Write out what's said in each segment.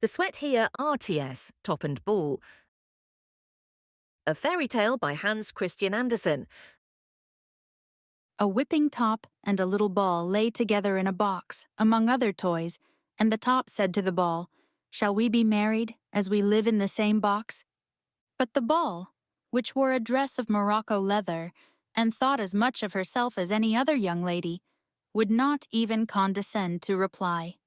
The Sweat Here RTS, Top and Ball. A fairy tale by Hans Christian Andersen. A whipping top and a little ball lay together in a box, among other toys, and the top said to the ball, "Shall we be married, as we live in the same box?" But the ball, which wore a dress of Morocco leather, and thought as much of herself as any other young lady, would not even condescend to reply.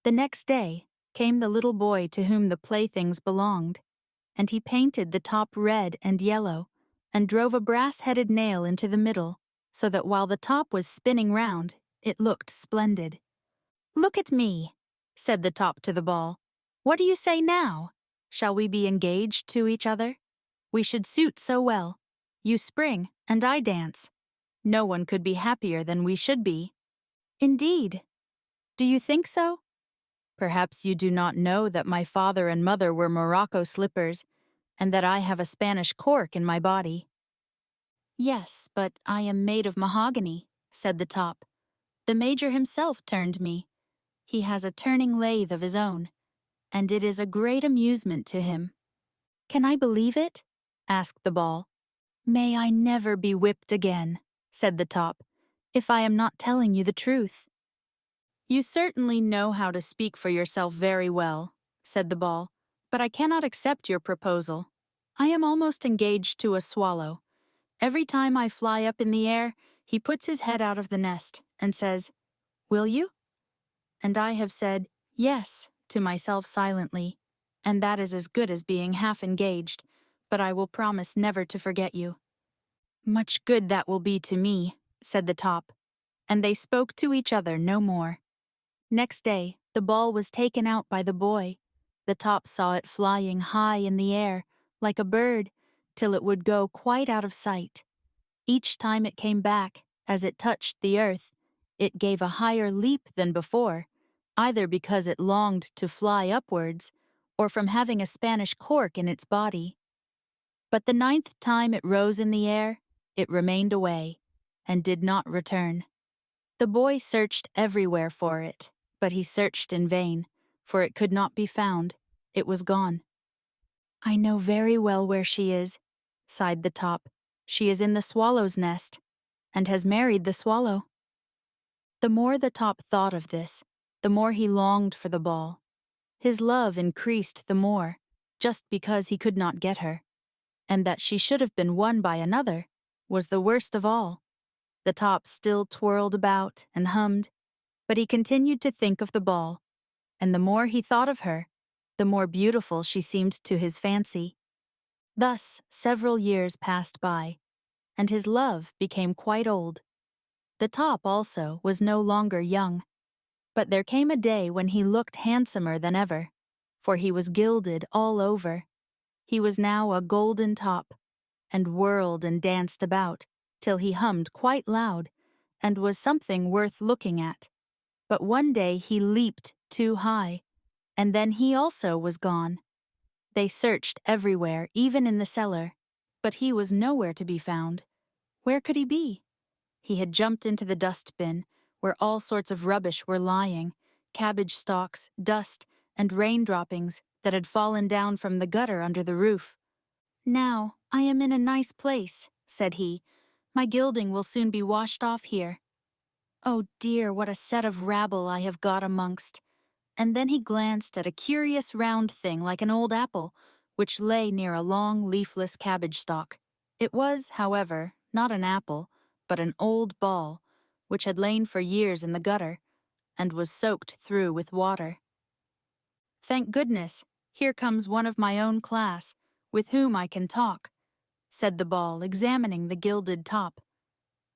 The next day came the little boy to whom the playthings belonged, and he painted the top red and yellow, and drove a brass-headed nail into the middle, so that while the top was spinning round, it looked splendid. "Look at me," said the top to the ball. "What do you say now? Shall we be engaged to each other? We should suit so well. You spring, and I dance. No one could be happier than we should be." "Indeed. Do you think so? Perhaps you do not know that my father and mother were Morocco slippers, and that I have a Spanish cork in my body." "Yes, but I am made of mahogany," said the top. "The major himself turned me. He has a turning lathe of his own, and it is a great amusement to him." "Can I believe it?" asked the ball. "May I never be whipped again," said the top, "if I am not telling you the truth." "You certainly know how to speak for yourself very well," said the ball, "but I cannot accept your proposal. I am almost engaged to a swallow. Every time I fly up in the air, he puts his head out of the nest and says, 'Will you?' And I have said, 'Yes,' to myself silently, and that is as good as being half engaged, but I will promise never to forget you." "Much good that will be to me," said the top, and they spoke to each other no more. Next day, the ball was taken out by the boy. The top saw it flying high in the air, like a bird, till it would go quite out of sight. Each time it came back, as it touched the earth, it gave a higher leap than before, either because it longed to fly upwards, or from having a Spanish cork in its body. But the 9th time it rose in the air, it remained away, and did not return. The boy searched everywhere for it, but he searched in vain, for it could not be found. It was gone. "I know very well where she is," sighed the top. "She is in the swallow's nest, and has married the swallow." The more the top thought of this, the more he longed for the ball. His love increased the more, just because he could not get her, and that she should have been won by another was the worst of all. The top still twirled about and hummed, but he continued to think of the ball, and the more he thought of her, the more beautiful she seemed to his fancy. Thus several years passed by, and his love became quite old. The top also was no longer young, but there came a day when he looked handsomer than ever, for he was gilded all over. He was now a golden top, and whirled and danced about, till he hummed quite loud, and was something worth looking at. But one day he leaped too high, and then he also was gone. They searched everywhere, even in the cellar, but he was nowhere to be found. Where could he be? He had jumped into the dustbin, where all sorts of rubbish were lying, cabbage stalks, dust, and rain droppings that had fallen down from the gutter under the roof. "Now I am in a nice place," said he. "My gilding will soon be washed off here. Oh dear, what a set of rabble I have got amongst." And then he glanced at a curious round thing like an old apple, which lay near a long leafless cabbage stalk. It was, however, not an apple, but an old ball, which had lain for years in the gutter, and was soaked through with water. "Thank goodness, here comes one of my own class, with whom I can talk," said the ball, examining the gilded top.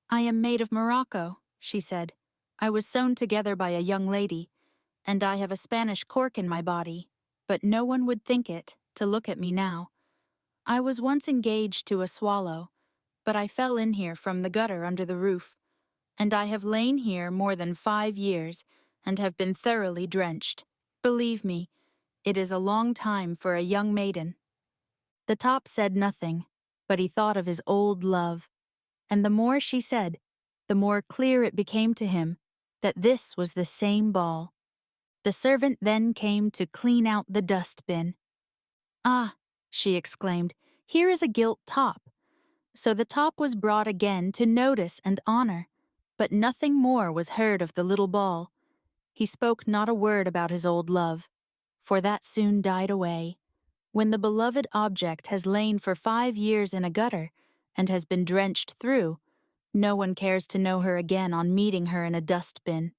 "I am made of Morocco," she said. "I was sewn together by a young lady, and I have a Spanish cork in my body, but no one would think it, to look at me now. I was once engaged to a swallow, but I fell in here from the gutter under the roof, and I have lain here more than 5 years, and have been thoroughly drenched. Believe me, it is a long time for a young maiden." The top said nothing, but he thought of his old love, and the more she said, the more clear it became to him that this was the same ball. The servant then came to clean out the dustbin. "Ah," she exclaimed, "here is a gilt top." So the top was brought again to notice and honor, but nothing more was heard of the little ball. He spoke not a word about his old love, for that soon died away. When the beloved object has lain for 5 years in a gutter and has been drenched through, no one cares to know her again on meeting her in a dustbin.